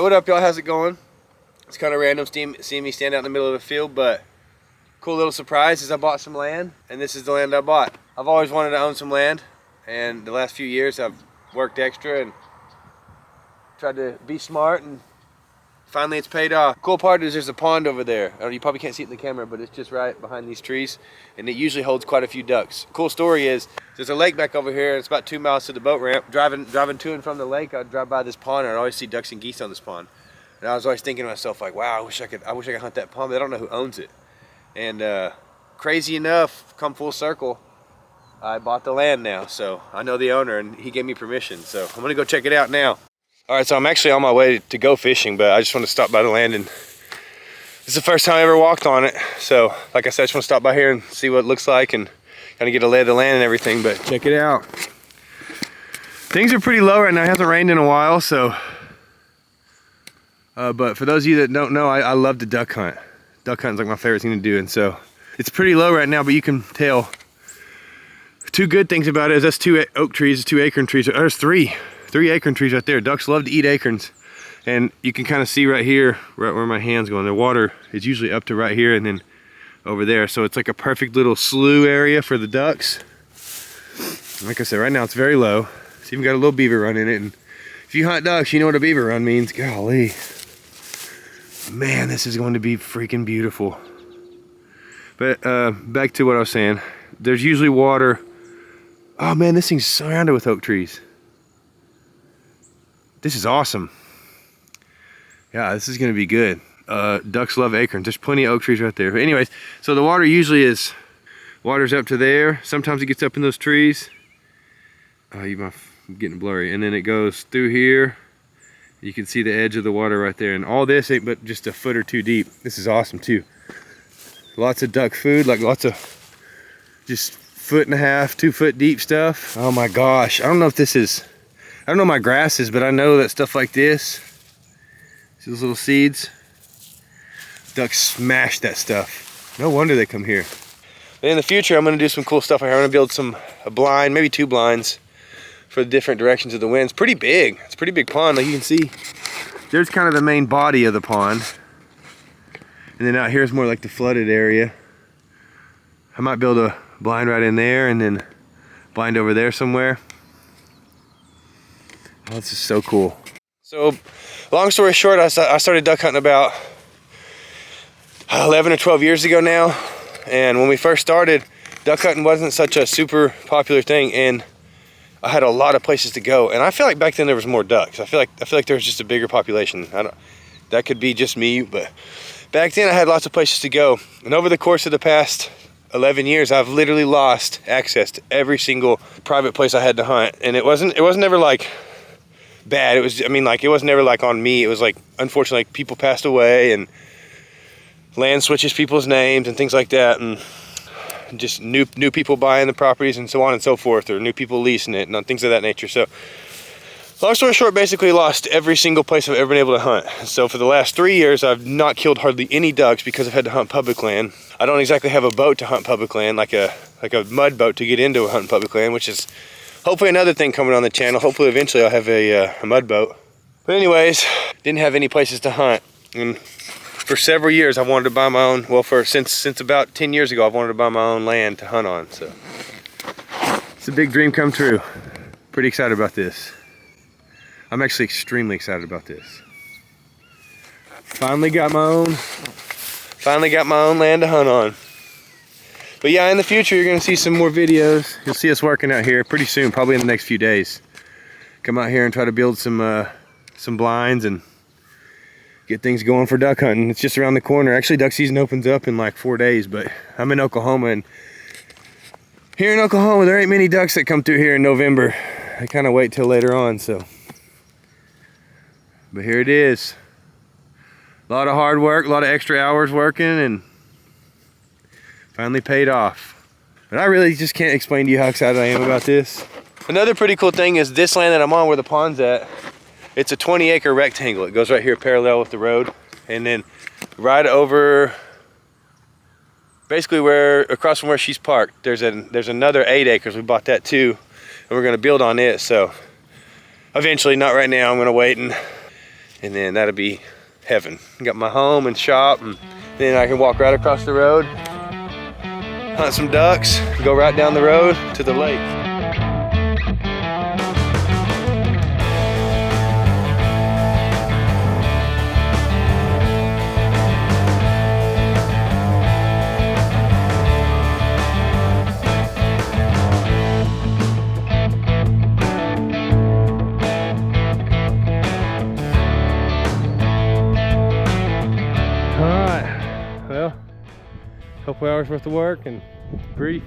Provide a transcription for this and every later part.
What up, y'all? How's it going? It's kind of random seeing me stand out in the middle of a field, but cool little surprise is I bought some land, and this is the land I bought. I've always wanted to own some land, and the last few years I've worked extra and tried to be smart, and finally it's paid off. Cool part is there's a pond over there. You probably can't see it in the camera, but it's just right behind these trees, and it usually holds quite a few ducks. Cool story is there's a lake back over here. It's about 2 miles to the boat ramp. Driving to and from the lake, I'd drive by this pond, and I'd always see ducks and geese on this pond. And I was always thinking to myself, like, wow, I wish I could hunt that pond, but I don't know who owns it. And crazy enough, come full circle, I bought the land now, so I know the owner, and he gave me permission. So I'm gonna go check it out now. All right, so I'm actually on my way to go fishing, but I just want to stop by the land, and this is the first time I ever walked on it. So like I said, I just want to stop by here and see what it looks like and kind of get a lay of the land and everything, but check it out. Things are pretty low right now. It hasn't rained in a while, so but for those of you that don't know, I love to duck hunt. Duck hunting is like my favorite thing to do, and so it's pretty low right now, but you can tell two good things about it is that's 2 oak trees, 2 acorn trees. There's three acorn trees right there. Ducks love to eat acorns, and you can kind of see right here, right where my hand's going, the water is usually up to right here and then over there, so it's like a perfect little slough area for the ducks. Like I said, right now it's very low. It's even got a little beaver run in it, and if you hunt ducks, you know what a beaver run means. Golly. Man, this is going to be freaking beautiful. But back to what I was saying. There's usually water. Oh man, this thing's surrounded with oak trees. This is awesome. Yeah, this is going to be good. Ducks love acorns. There's plenty of oak trees right there. But anyways, so the water usually is, water's up to there. Sometimes it gets up in those trees. I'm getting blurry. And then it goes through here. You can see the edge of the water right there, and all this ain't but just a foot or two deep. This is awesome too. Lots of duck food, like lots of just 1.5 to 2 foot deep stuff. Oh my gosh, I don't know if this is, I don't know my grasses, but I know that stuff like this, these little seeds, ducks smash that stuff. No wonder they come here. But in the future, I'm gonna do some cool stuff. I'm gonna build a blind, maybe 2 blinds, for the different directions of the wind. It's pretty big. It's a pretty big pond, like you can see. There's kind of the main body of the pond. And then out here's more like the flooded area. I might build a blind right in there and then blind over there somewhere. Oh, this is so cool. So, long story short, I started duck hunting about 11 or 12 years ago now. And when we first started, duck hunting wasn't such a super popular thing, and I had a lot of places to go, and I feel like back then there was more ducks. I feel like there was just a bigger population. That could be just me, but back then I had lots of places to go. And over the course of the past 11 years, I've literally lost access to every single private place I had to hunt. And it wasn't ever like bad. It was, I mean, like, it was never like on me. It was like, unfortunately, like, people passed away and land switches people's names and things like that, and just new people buying the properties and so on and so forth, or new people leasing it and things of that nature. So long story short, basically lost every single place I've ever been able to hunt. So for the last 3 years, I've not killed hardly any ducks because I've had to hunt public land. I don't exactly have a boat to hunt public land, like a mud boat to get into a hunting public land, which is hopefully another thing coming on the channel. Hopefully eventually I'll have a mud boat. But anyways, didn't have any places to hunt. And for several years, I wanted to buy my own, well, since about 10 years ago, I've wanted to buy my own land to hunt on. So it's a big dream come true. Pretty excited about this. I'm actually extremely excited about this. Finally got my own land to hunt on. But yeah, in the future, you're gonna see some more videos. You'll see us working out here pretty soon, probably in the next few days. Come out here and try to build some blinds and get things going for duck hunting. It's just around the corner. Actually, duck season opens up in like 4 days, but I'm in Oklahoma, and here in Oklahoma, there ain't many ducks that come through here in November. I kind of wait till later on, so. But here it is. A lot of hard work, a lot of extra hours working, and finally paid off. But I really just can't explain to you how excited I am about this. Another pretty cool thing is this land that I'm on, where the pond's at, it's a 20-acre rectangle. It goes right here parallel with the road, and then right over, basically across from where she's parked, there's another 8 acres. We bought that too, and we're gonna build on it. So eventually, not right now, I'm gonna wait and and then that'll be heaven. Got my home and shop, and then I can walk right across the road, hunt some ducks, go right down the road to the lake. Couple hours worth of work and pretty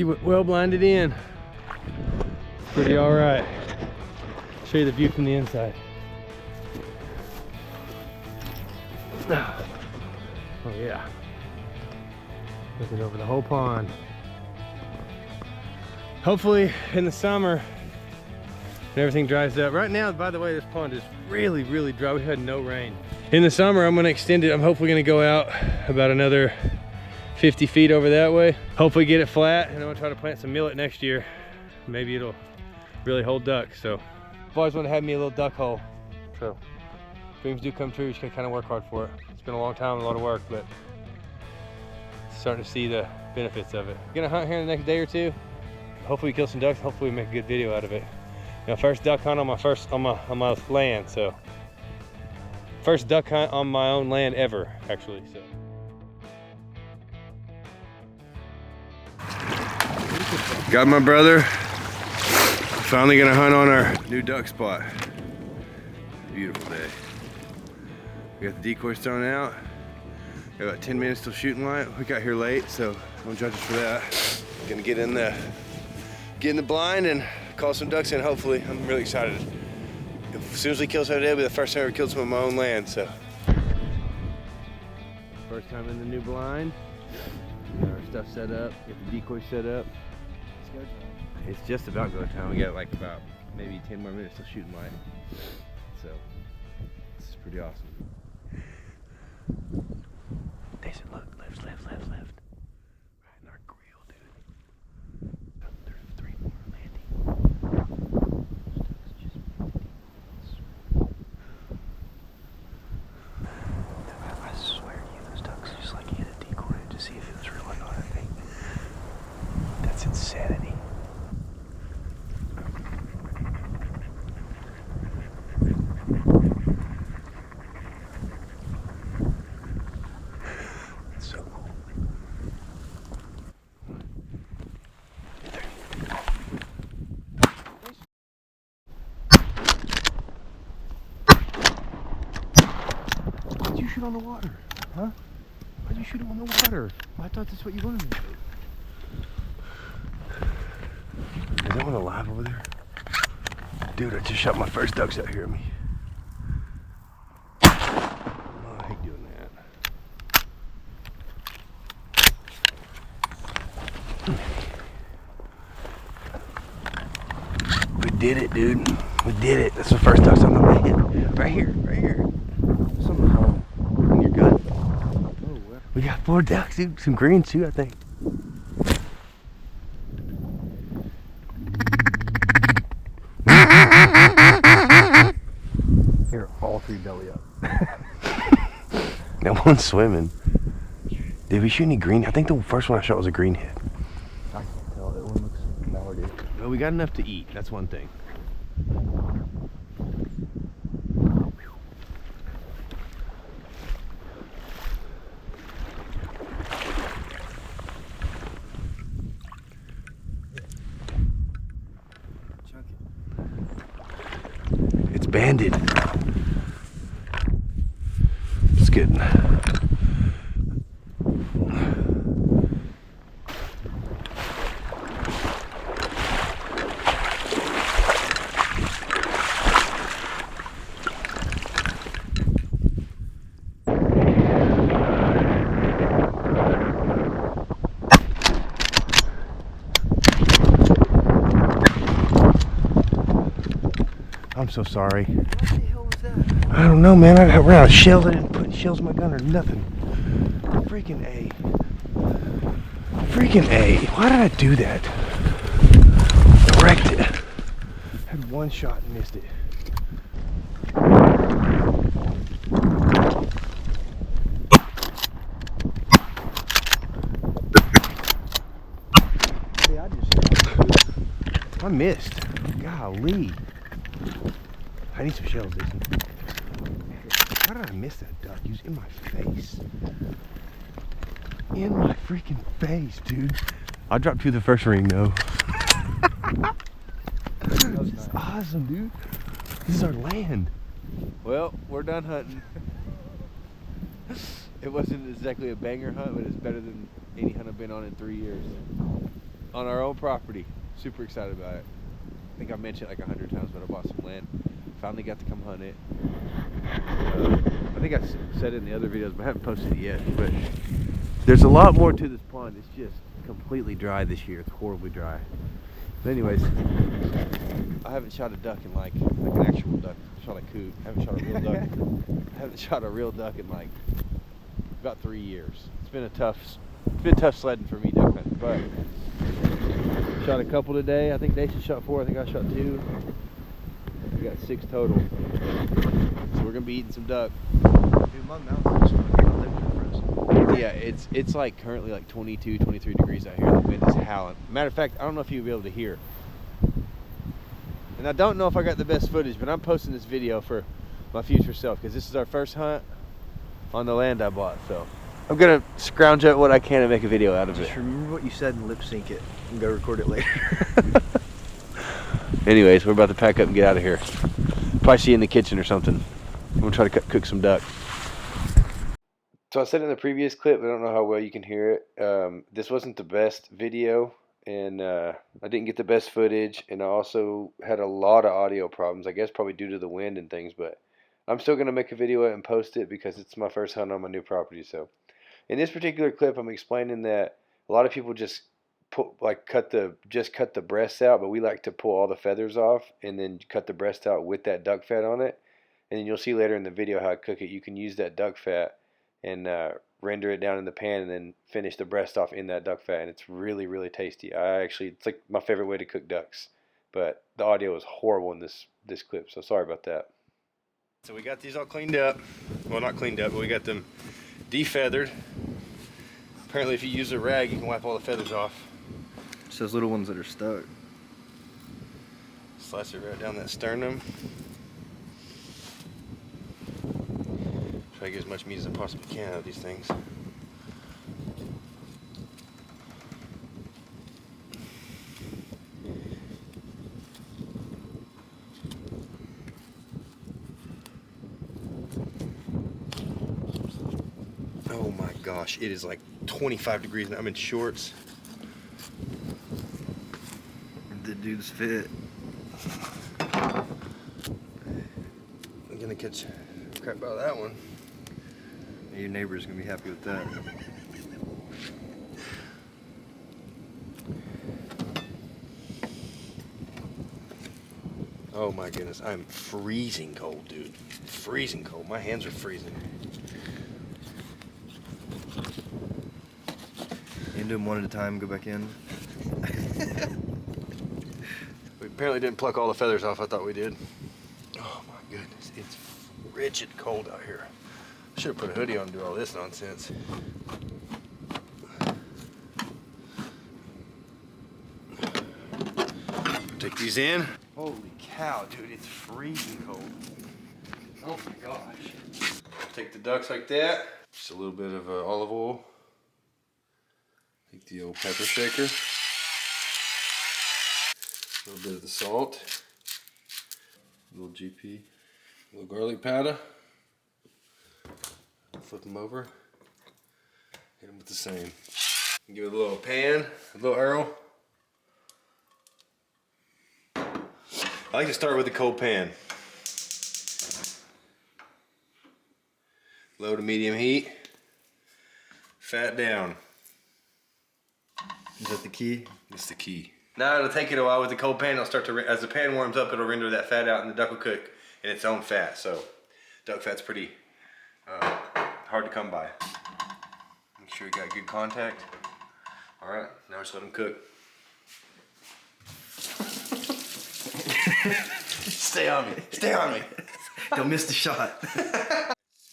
well blinded in. Pretty all right. Show you the view from the inside. Oh yeah. Looking over the whole pond. Hopefully in the summer when everything dries up. Right now, by the way, this pond is really dry. We had no rain. In the summer, I'm gonna extend it. I'm hopefully gonna go out about another 50 feet over that way. Hopefully get it flat, and I'm gonna try to plant some millet next year. Maybe it'll really hold ducks. So I've always wanted to have me a little duck hole. So dreams do come true, you just gotta kind of work hard for it. It's been a long time, a lot of work, but starting to see the benefits of it. Gonna hunt here in the next day or two. Hopefully we kill some ducks, hopefully we make a good video out of it. Now, first duck hunt on my land, so. First duck hunt on my own land ever, actually, so. Got my brother. Finally gonna hunt on our new duck spot. Beautiful day. We got the decoys thrown out. Got about 10 minutes till shooting light. We got here late, so don't judge us for that. Gonna get in the blind and call some ducks in, hopefully. I'm really excited. As soon as we kill some today, it'll be the first time I ever killed some on my own land, so. First time in the new blind. Got our stuff set up, get the decoy set up. It's go time. It's just about go time. We got like about maybe 10 more minutes till shooting light. So, this is pretty awesome. Jason, look, left. Right in our grill, dude. There's 3 more landing. I swear to you, those ducks just like hit a decoy to see if it was real or not, I think. That's insanity. That's so cool. Why'd you shoot on the water? Huh? Why'd you shoot him on the water? I thought that's what you wanted to do. Is that one alive over there? Dude, I just shot my first ducks out here at me. Oh, I hate doing that. We did it, dude. We did it. That's the first ducks on my head. Right here. Something's wrong in your gut. Oh, well. We got 4 ducks, dude. Some greens too, I think. Here, all 3 belly up. That one's swimming. Did we shoot any green? I think the first one I shot was a greenhead. I can't tell. That one looks mallardy. Well, we got enough to eat. That's one thing. It's banded. It's good. I'm so sorry. What the hell was that? I don't know, man. I got ran out of shells. I didn't put shells in my gun or nothing. Freaking A. Why did I do that? I wrecked it. Had one shot and missed it. I missed. Golly. I need some shells, Jason. How did I miss that duck? He was in my face. In my freaking face, dude. I dropped you the first ring, though. This is awesome, dude. This is our land. Well, we're done hunting. It wasn't exactly a banger hunt, but it's better than any hunt I've been on in 3 years. On our own property. Super excited about it. I think I mentioned it like 100 times, but I bought some land. Finally got to come hunt it. I think I said it in the other videos, but I haven't posted it yet. But there's a lot more to this pond. It's just completely dry this year. It's horribly dry. But anyways, I haven't shot a duck in like an actual duck. I shot a coot. I haven't shot a real duck. I haven't shot a real duck in like about 3 years. It's been tough sledding for me duck hunting, but shot a couple today. I think Nathan shot 4. I think I shot 2. We got 6 total. So we're gonna be eating some duck. Dude, my mountain's frozen. Yeah, it's like currently like 22, 23 degrees out here. The wind is howling. Matter of fact, I don't know if you'll be able to hear. And I don't know if I got the best footage, but I'm posting this video for my future self because this is our first hunt on the land I bought. So I'm gonna scrounge up what I can and make a video out of it. Just remember what you said and lip sync it and go record it later. Anyways, we're about to pack up and get out of here. Probably see you in the kitchen or something. I'm gonna try to cook some duck. So I said in the previous clip, I don't know how well you can hear it. This wasn't the best video, and I didn't get the best footage, and I also had a lot of audio problems. I guess probably due to the wind and things, but I'm still gonna make a video and post it because it's my first hunt on my new property. So in this particular clip, I'm explaining that a lot of people just cut the breasts out, but we like to pull all the feathers off and then cut the breast out with that duck fat on it. And then you'll see later in the video how I cook it. You can use that duck fat and render it down in the pan and then finish the breast off in that duck fat, and it's really, really tasty. It's like my favorite way to cook ducks, but the audio was horrible in this clip, so sorry about that. So we got these all cleaned up. Well, not cleaned up, but we got them defeathered. Apparently if you use a rag, you can wipe all the feathers off. It's those little ones that are stuck. Slice it right down that sternum. Try to get as much meat as I possibly can out of these things. Oh my gosh, it is like 25 degrees and I'm in shorts. The dude's fit. I'm gonna catch crap out of that one. Your neighbor's gonna be happy with that. Oh my goodness, I'm freezing cold, dude. Freezing cold. My hands are freezing. You can do them one at a time, go back in. We apparently didn't pluck all the feathers off. I thought we did. Oh my goodness, it's frigid cold out here. I should have put a hoodie on to do all this nonsense. Take these in. Holy cow, dude, it's freezing cold. Oh my gosh. Take the ducks like that. Just a little bit of olive oil. Take the old pepper shaker. A little bit of the salt. A little GP. A little garlic powder. Flip them over. Hit them with the same. Give it a little pan, a little Earl. I like to start with a cold pan. Low to medium heat. Fat down. Is that the key? That's the key. Now it'll take it a while with the cold pan. It'll start to, as the pan warms up, it'll render that fat out, and the duck will cook in its own fat. So, duck fat's pretty hard to come by. Make sure you got good contact. All right, now just let them cook. Stay on me. Stay on me. Don't miss the shot.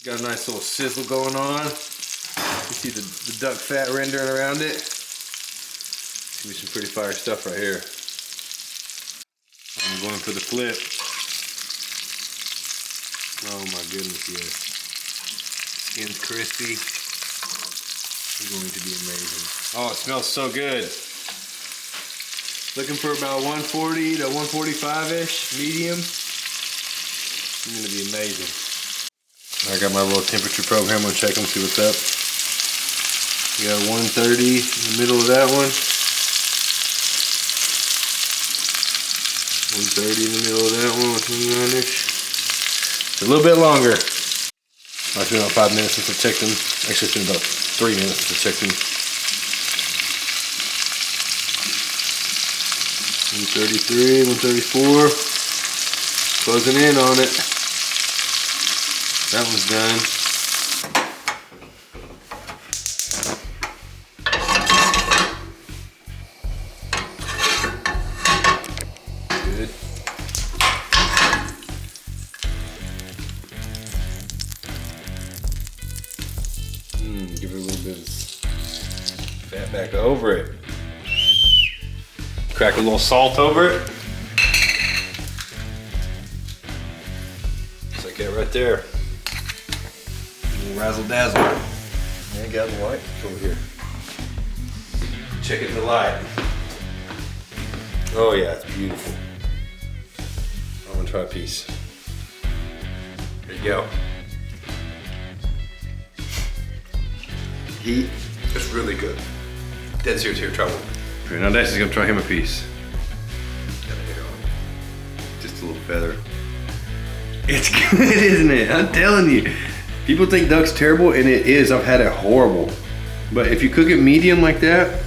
Got a nice little sizzle going on. You see the duck fat rendering around it. It's gonna be some pretty fire stuff right here. I'm going for the flip. Oh my goodness, yes. Skin's crispy. It's going to be amazing. Oh, it smells so good. Looking for about 140 to 145-ish, medium. It's gonna be amazing. I got my little temperature program. I'm gonna check them, see what's up. We got 130 in the middle of that one. 130 in the middle of that one, 29-ish. A little bit longer. It's been about 5 minutes since I checked them. Actually, it's been about 3 minutes since I checked them. 133, 134. Closing in on it. That one's done. Good. Give it a little bit of fat back over it. Crack a little salt over it. Just like that right there. A little razzle dazzle. Yeah, got the light Over here. Check it in the light. Oh yeah, it's beautiful. I'm gonna try a piece. There you go. heat. It's really good. Dead serious here, try one. Okay, now Daisy's gonna try him a piece. Got a hair on it. Just a little feather. It's good, isn't it? I'm telling you. People think duck's terrible, and it is. I've had it horrible. But if you cook it medium like that,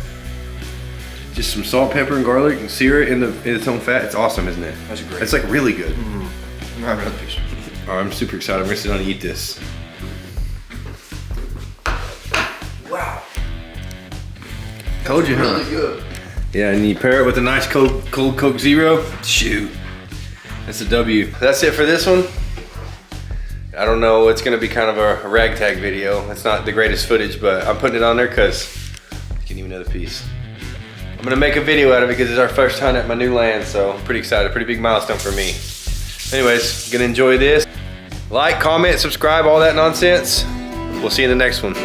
just some salt, pepper, and garlic, and sear it in its own fat, it's awesome, isn't it? That's great. It's like really good. I'm gonna have another piece. Oh, I'm super excited. I'm gonna sit down and eat this. Wow. Told you, huh? Really good. Yeah, and you pair it with a nice cold Coke Zero. Shoot, that's a W. That's it for this one. I don't know, it's gonna be kind of a ragtag video. It's not the greatest footage, but I'm putting it on there because you can eat another piece. I'm gonna make a video out of it because it's our first hunt at my new land, so I'm pretty excited, pretty big milestone for me. Anyways, gonna enjoy this. Like, comment, subscribe, all that nonsense. We'll see you in the next one.